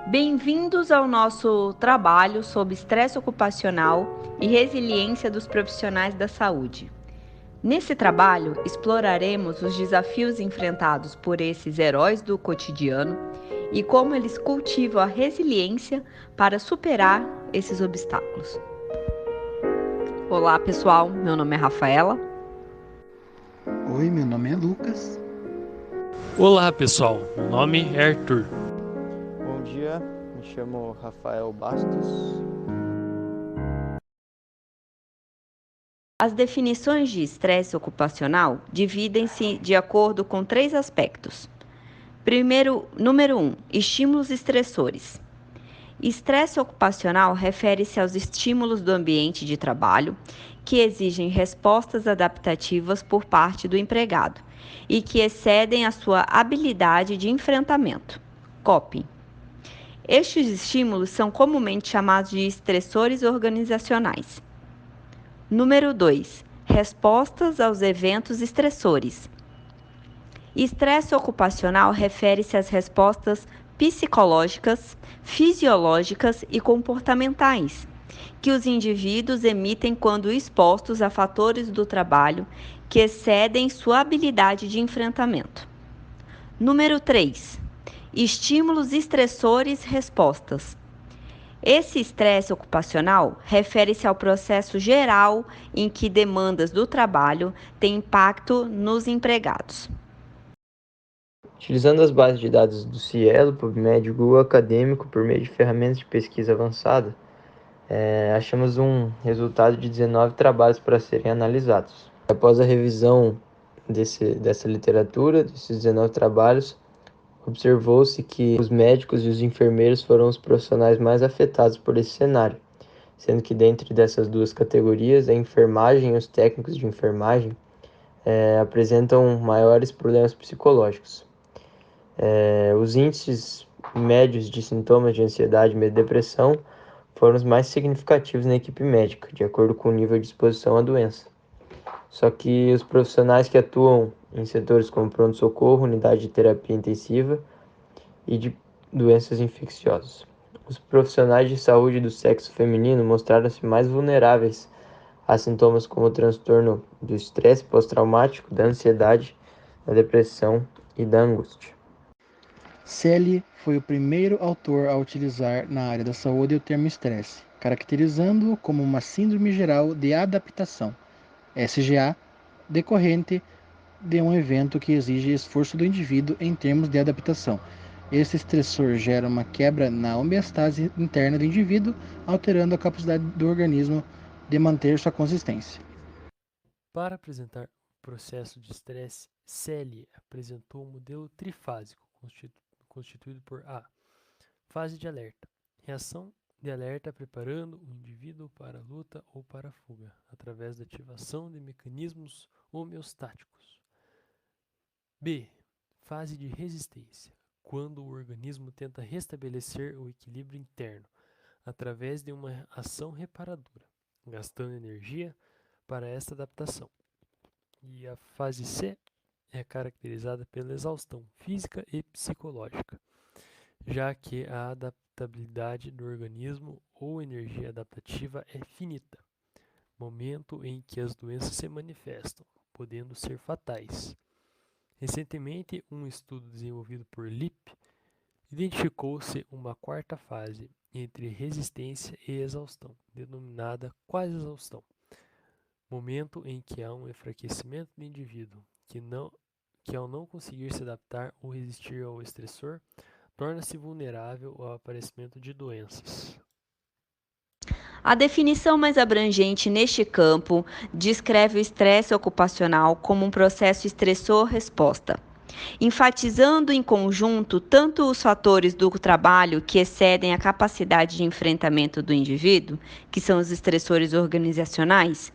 Bem-vindos ao nosso trabalho sobre estresse ocupacional e resiliência dos profissionais da saúde. Nesse trabalho, exploraremos os desafios enfrentados por esses heróis do cotidiano e como eles cultivam a resiliência para superar esses obstáculos. Olá, pessoal. Meu nome é Rafaela. Oi, meu nome é Lucas. Olá, pessoal. Meu nome é Arthur. Bom dia, me chamo Rafael Bastos. As definições de estresse ocupacional dividem-se de acordo com 3 aspectos. Número 1, estímulos estressores. Estresse ocupacional refere-se aos estímulos do ambiente de trabalho que exigem respostas adaptativas por parte do empregado e que excedem a sua habilidade de enfrentamento. Coping. Estes estímulos são comumente chamados de estressores organizacionais. Número 2. Respostas aos eventos estressores. Estresse ocupacional refere-se às respostas psicológicas, fisiológicas e comportamentais que os indivíduos emitem quando expostos a fatores do trabalho que excedem sua habilidade de enfrentamento. Número 3. Estímulos estressores respostas. Esse estresse ocupacional refere-se ao processo geral em que demandas do trabalho têm impacto nos empregados. Utilizando as bases de dados do Cielo, PubMed e Google Acadêmico por meio de ferramentas de pesquisa avançada, achamos um resultado de 19 trabalhos para serem analisados. Após a revisão dessa literatura, desses 19 trabalhos, observou-se que os médicos e os enfermeiros foram os profissionais mais afetados por esse cenário, sendo que dentre dessas duas categorias, a enfermagem e os técnicos de enfermagem apresentam maiores problemas psicológicos. Os índices médios de sintomas de ansiedade, medo e depressão foram os mais significativos na equipe médica, de acordo com o nível de exposição à doença. Só que os profissionais que atuam em setores como pronto-socorro, unidade de terapia intensiva e de doenças infecciosas. Os profissionais de saúde do sexo feminino mostraram-se mais vulneráveis a sintomas como o transtorno do estresse pós-traumático, da ansiedade, da depressão e da angústia. Selle foi o primeiro autor a utilizar na área da saúde o termo estresse, caracterizando-o como uma síndrome geral de adaptação, SGA, decorrente de um evento que exige esforço do indivíduo em termos de adaptação. Esse estressor gera uma quebra na homeostase interna do indivíduo, alterando a capacidade do organismo de manter sua consistência. Para apresentar o processo de estresse, Selle apresentou um modelo trifásico, constituído por A. Fase de alerta. Reação de alerta preparando o indivíduo para a luta ou para a fuga, através da ativação de mecanismos homeostáticos. B. Fase de resistência. Quando o organismo tenta restabelecer o equilíbrio interno, através de uma ação reparadora, gastando energia para esta adaptação. E a fase C é caracterizada pela exaustão física e psicológica, já que a adaptabilidade do organismo ou energia adaptativa é finita, momento em que as doenças se manifestam, podendo ser fatais. Recentemente, um estudo desenvolvido por Lipp identificou-se uma quarta fase entre resistência e exaustão, denominada quase exaustão, momento em que há um enfraquecimento do indivíduo, que ao não conseguir se adaptar ou resistir ao estressor, torna-se vulnerável ao aparecimento de doenças. A definição mais abrangente neste campo descreve o estresse ocupacional como um processo estressor-resposta, enfatizando em conjunto tanto os fatores do trabalho que excedem a capacidade de enfrentamento do indivíduo, que são os estressores organizacionais,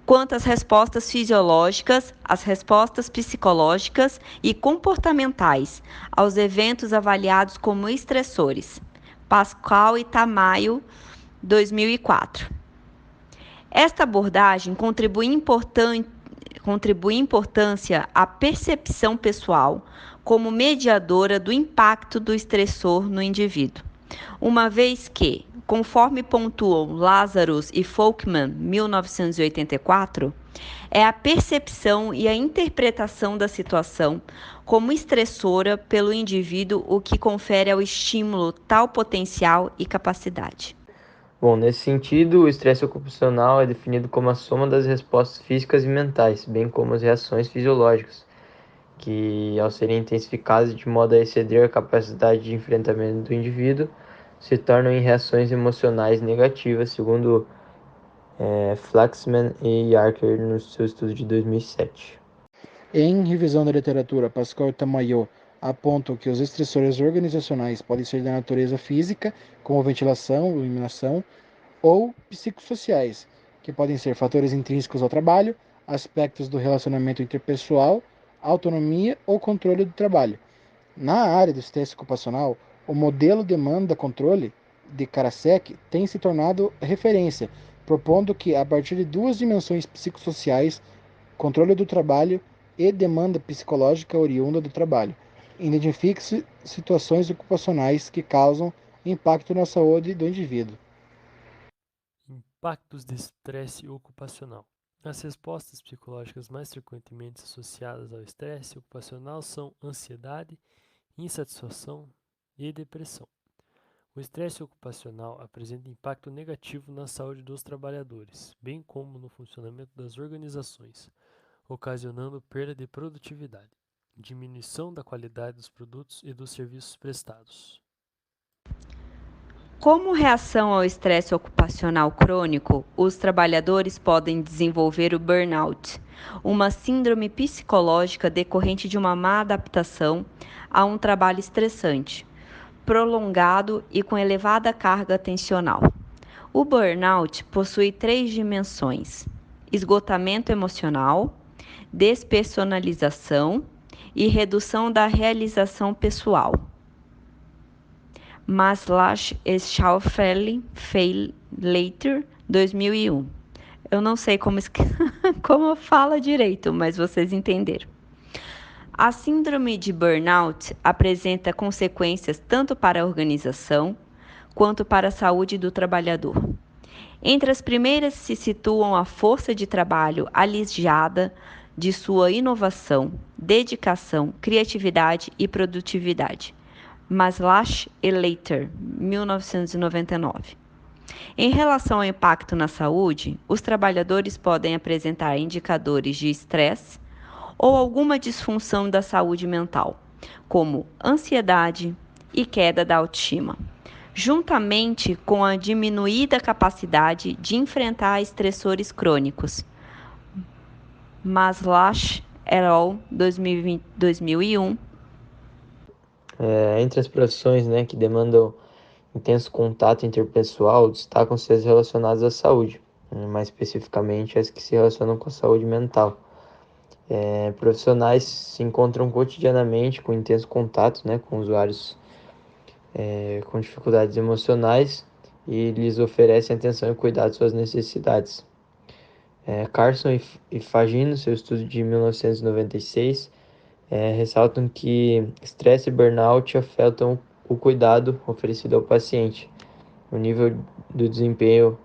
quanto as respostas fisiológicas, as respostas psicológicas e comportamentais aos eventos avaliados como estressores. Pascal e Tamayo, 2004. Esta abordagem contribui importância à percepção pessoal como mediadora do impacto do estressor no indivíduo, uma vez que, conforme pontuam Lazarus e Folkman, 1984, é a percepção e a interpretação da situação como estressora pelo indivíduo o que confere ao estímulo tal potencial e capacidade. Bom, nesse sentido, o estresse ocupacional é definido como a soma das respostas físicas e mentais, bem como as reações fisiológicas, que, ao serem intensificadas de modo a exceder a capacidade de enfrentamento do indivíduo, se tornam em reações emocionais negativas, segundo Flaxman e Yarker no seu estudo de 2007. Em revisão da literatura, Pascal e Tamayo apontam que os estressores organizacionais podem ser da natureza física, como ventilação, iluminação, ou psicossociais, que podem ser fatores intrínsecos ao trabalho, aspectos do relacionamento interpessoal, autonomia ou controle do trabalho. Na área do estresse ocupacional, o modelo demanda-controle de Karasek tem se tornado referência, propondo que, a partir de duas dimensões psicossociais, controle do trabalho e demanda psicológica oriunda do trabalho, identifique-se situações ocupacionais que causam impacto na saúde do indivíduo. Impactos de estresse ocupacional. As respostas psicológicas mais frequentemente associadas ao estresse ocupacional são ansiedade, insatisfação e depressão. O estresse ocupacional apresenta impacto negativo na saúde dos trabalhadores, bem como no funcionamento das organizações, ocasionando perda de produtividade, diminuição da qualidade dos produtos e dos serviços prestados. Como reação ao estresse ocupacional crônico, os trabalhadores podem desenvolver o burnout, uma síndrome psicológica decorrente de uma má adaptação a um trabalho estressante, prolongado e com elevada carga atencional. O burnout possui 3 dimensões: esgotamento emocional, despersonalização e redução da realização pessoal. Maslach e Schauffele-Leiter, 2001. Eu não sei como fala direito, mas vocês entenderam. A síndrome de burnout apresenta consequências tanto para a organização quanto para a saúde do trabalhador. Entre as primeiras se situam a força de trabalho alijada de sua inovação, dedicação, criatividade e produtividade. Maslach e Leiter, 1999. Em relação ao impacto na saúde, os trabalhadores podem apresentar indicadores de estresse ou alguma disfunção da saúde mental, como ansiedade e queda da autoestima, juntamente com a diminuída capacidade de enfrentar estressores crônicos. Maslach et al., 2001. Entre as profissões, que demandam intenso contato interpessoal, destacam-se as relacionadas à saúde, mais especificamente as que se relacionam com a saúde mental. Profissionais se encontram cotidianamente com intenso contato, com usuários com dificuldades emocionais e lhes oferecem atenção e cuidado às suas necessidades. Carson e Fagin, no seu estudo de 1996, ressaltam que estresse e burnout afetam o cuidado oferecido ao paciente. O nível do desempenho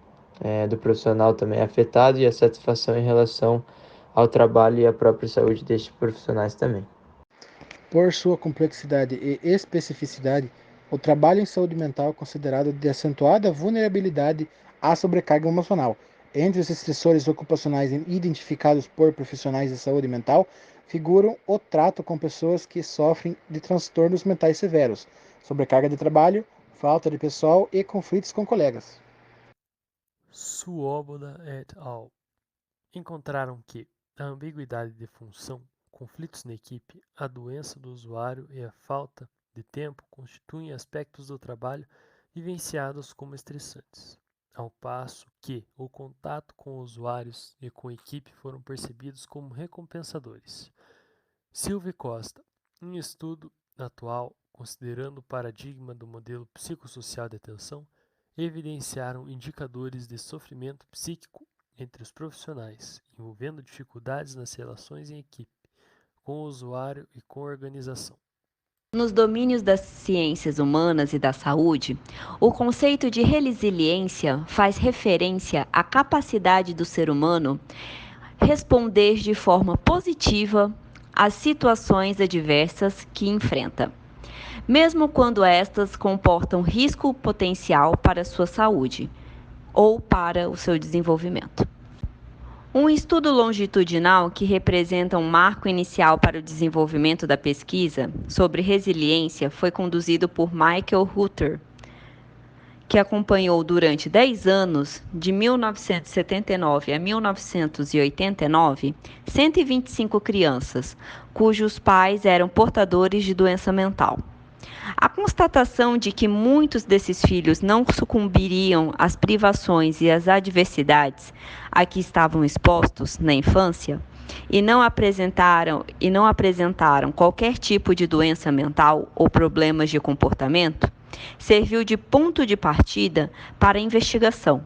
do profissional também é afetado e a satisfação em relação ao trabalho e à própria saúde destes profissionais também. Por sua complexidade e especificidade, o trabalho em saúde mental é considerado de acentuada vulnerabilidade à sobrecarga emocional. Entre os estressores ocupacionais identificados por profissionais de saúde mental, figuram o trato com pessoas que sofrem de transtornos mentais severos, sobrecarga de trabalho, falta de pessoal e conflitos com colegas. Swoboda et al. Encontraram que a ambiguidade de função, conflitos na equipe, a doença do usuário e a falta de tempo constituem aspectos do trabalho vivenciados como estressantes, ao passo que o contato com usuários e com a equipe foram percebidos como recompensadores. Silva e Costa, em estudo atual, considerando o paradigma do modelo psicossocial de atenção, evidenciaram indicadores de sofrimento psíquico entre os profissionais, envolvendo dificuldades nas relações em equipe, com o usuário e com a organização. Nos domínios das ciências humanas e da saúde, o conceito de resiliência faz referência à capacidade do ser humano responder de forma positiva às situações adversas que enfrenta, mesmo quando estas comportam risco potencial para a sua saúde ou para o seu desenvolvimento. Um estudo longitudinal que representa um marco inicial para o desenvolvimento da pesquisa sobre resiliência foi conduzido por Michael Hutter, que acompanhou durante 10 anos, de 1979 a 1989, 125 crianças, cujos pais eram portadores de doença mental. A constatação de que muitos desses filhos não sucumbiriam às privações e às adversidades a que estavam expostos na infância e não apresentaram qualquer tipo de doença mental ou problemas de comportamento, serviu de ponto de partida para a investigação,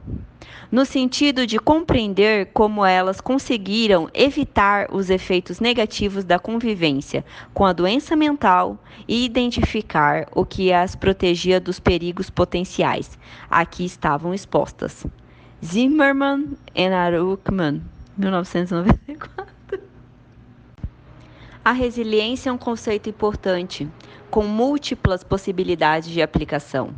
no sentido de compreender como elas conseguiram evitar os efeitos negativos da convivência com a doença mental e identificar o que as protegia dos perigos potenciais a que estavam expostas. Zimmerman e Aruckman, 1994. A resiliência é um conceito importante, com múltiplas possibilidades de aplicação,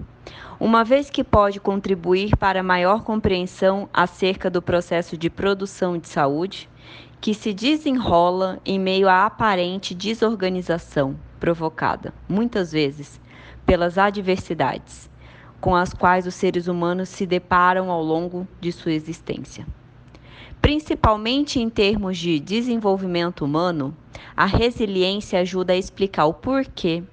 uma vez que pode contribuir para maior compreensão acerca do processo de produção de saúde, que se desenrola em meio à aparente desorganização provocada, muitas vezes, pelas adversidades com as quais os seres humanos se deparam ao longo de sua existência. Principalmente em termos de desenvolvimento humano, a resiliência ajuda a explicar o porquê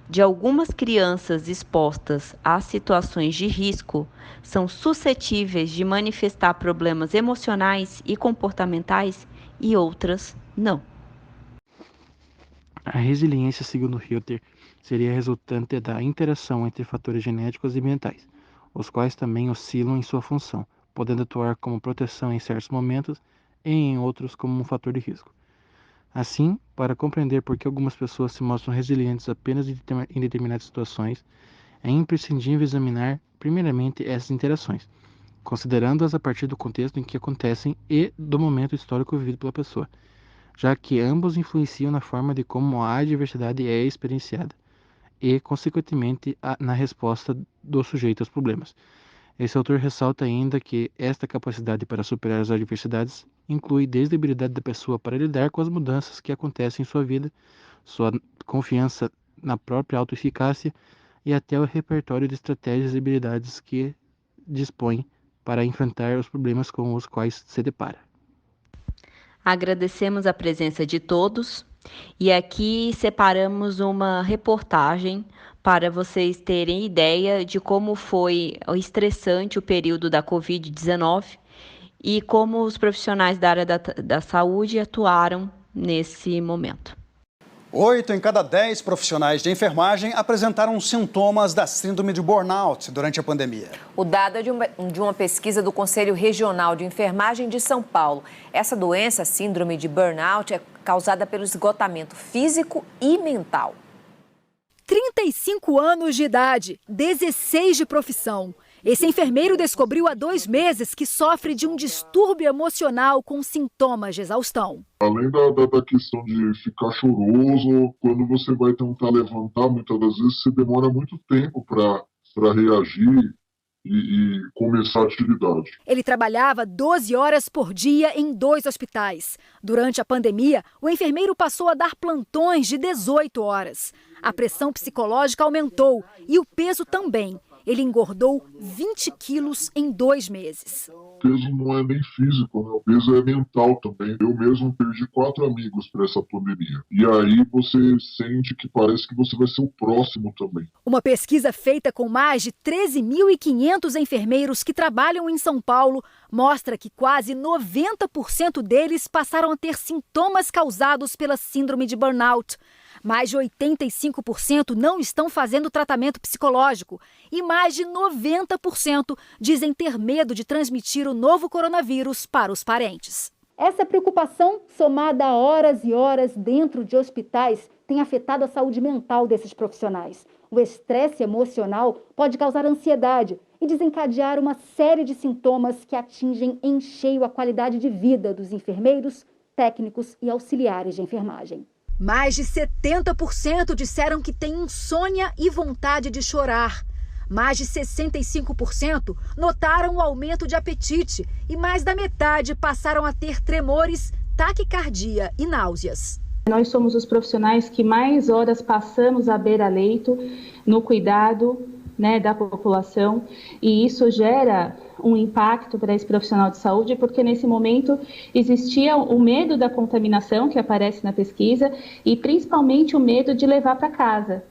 de algumas crianças expostas a situações de risco são suscetíveis de manifestar problemas emocionais e comportamentais e outras não. A resiliência, segundo Hutter, seria resultante da interação entre fatores genéticos e ambientais, os quais também oscilam em sua função, podendo atuar como proteção em certos momentos e em outros como um fator de risco. Assim, para compreender por que algumas pessoas se mostram resilientes apenas em determinadas situações, é imprescindível examinar, primeiramente, essas interações, considerando-as a partir do contexto em que acontecem e do momento histórico vivido pela pessoa, já que ambos influenciam na forma de como a adversidade é experienciada e, consequentemente, na resposta do sujeito aos problemas. Esse autor ressalta ainda que esta capacidade para superar as adversidades inclui desde a habilidade da pessoa para lidar com as mudanças que acontecem em sua vida, sua confiança na própria autoeficácia e até o repertório de estratégias e habilidades que dispõe para enfrentar os problemas com os quais se depara. Agradecemos a presença de todos e aqui separamos uma reportagem para vocês terem ideia de como foi estressante o período da Covid-19 e como os profissionais da área da saúde atuaram nesse momento. 8 em cada 10 profissionais de enfermagem apresentaram sintomas da síndrome de burnout durante a pandemia. O dado é de uma pesquisa do Conselho Regional de Enfermagem de São Paulo. Essa doença, síndrome de burnout, é causada pelo esgotamento físico e mental. 35 anos de idade, 16 de profissão. Esse enfermeiro descobriu há 2 meses que sofre de um distúrbio emocional com sintomas de exaustão. Além da questão de ficar choroso, quando você vai tentar levantar, muitas das vezes você demora muito tempo para reagir e começar a atividade. Ele trabalhava 12 horas por dia em 2 hospitais. Durante a pandemia, o enfermeiro passou a dar plantões de 18 horas. A pressão psicológica aumentou e o peso também. Ele engordou 20 quilos em 2 meses. O peso não é nem físico, né? O peso é mental também. Eu mesmo perdi 4 amigos para essa pandemia. E aí você sente que parece que você vai ser o próximo também. Uma pesquisa feita com mais de 13.500 enfermeiros que trabalham em São Paulo mostra que quase 90% deles passaram a ter sintomas causados pela síndrome de burnout. Mais de 85% não estão fazendo tratamento psicológico e mais de 90% dizem ter medo de transmitir o novo coronavírus para os parentes. Essa preocupação, somada a horas e horas dentro de hospitais, tem afetado a saúde mental desses profissionais. O estresse emocional pode causar ansiedade e desencadear uma série de sintomas que atingem em cheio a qualidade de vida dos enfermeiros, técnicos e auxiliares de enfermagem. Mais de 70% disseram que têm insônia e vontade de chorar. Mais de 65% notaram o aumento de apetite e mais da metade passaram a ter tremores, taquicardia e náuseas. Nós somos os profissionais que mais horas passamos à beira-leito no cuidado, da população, e isso gera um impacto para esse profissional de saúde, porque nesse momento existia o medo da contaminação que aparece na pesquisa e principalmente o medo de levar para casa.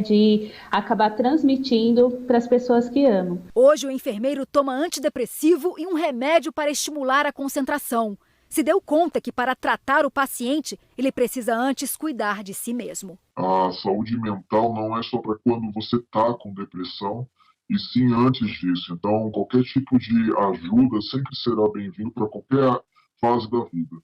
De acabar transmitindo para as pessoas que amam. Hoje o enfermeiro toma antidepressivo e um remédio para estimular a concentração. Se deu conta que para tratar o paciente, ele precisa antes cuidar de si mesmo. A saúde mental não é só para quando você está com depressão, e sim antes disso. Então, qualquer tipo de ajuda sempre será bem-vindo para qualquer fase da vida.